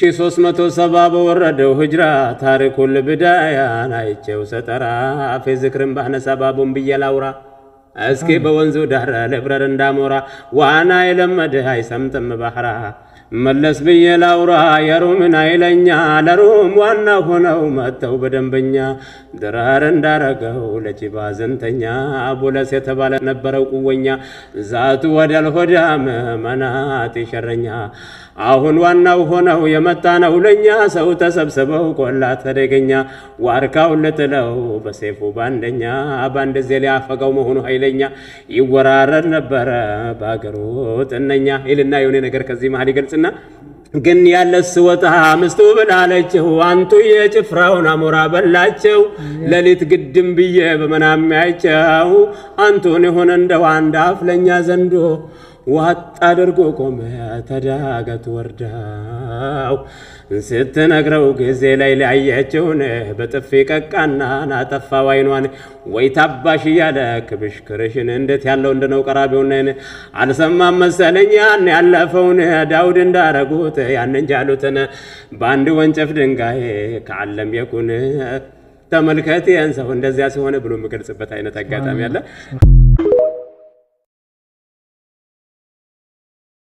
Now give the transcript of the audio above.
1370 በወረደው ህጅራ ታሪኩል ብዳያን አይቼው ሰጠራ አፌ ዝክርን ባነሳ ባቡን ብየላውራ እስኪ በወንዙ ዳር ለብረር እንዳሞራ ዋና የለመደ አይሰምጥም ባህራ መለስ ብየላውራ የሩምን አይለኛ ለሩም ዋና ሆነው መተው በደንበኛ ድራር እንዳረገው ለጂባ ዘንተኛ አቡለስ የተባለ ነበረው ቁወኛ ዛቱ ወደል ሆዳም መናት ይሸረኛ አሁን ዋናው ሆነው የመጣ ነው ለኛ ሰው ተሰብስበው ቆላ ተደገኛ ዋርካው ለተለው በሰይፉ ባንደኛ ባንደ ዘሊያ ፈጋው መሆኑ ኃይለኛ ይወራረድ ነበር ባገሩ ጥነኛ ይልና የሆነ ነገር ከዚህ መሃል ይገልጽና ግን ያለስ ወጣ ምስቱ ብላለችው አንቱ የጭፍራውን አሞራ በላቸው ለሊት ግድም ብዬ በመናም ያይቸው አንቱን የሆነ እንደው አንድ አፍለኛ ዘንዶ ዋጥ አድርጎ ቆመ ተዳገት ወርዳው ስትነግረው ጊዜ ላይ ላያቸውን በጥፊ ቀቃና ናጠፋው አይኗን ወይ ታባሽ ያለ ክብሽ ክርሽን እንዴት ያለው እንደነው ቀራቢውነን አልሰማም መሰለኝ ያን ያለፈውን ዳውድ እንዳረጉት ያንን ጃሉትን ባንድ ወንጨፍ ድንጋይ ከዓለም የኩን ተመልከት ያን ሰው እንደዚያ ሲሆነ ብሎ ምገልጽበት አይነት አጋጣሚ አለ።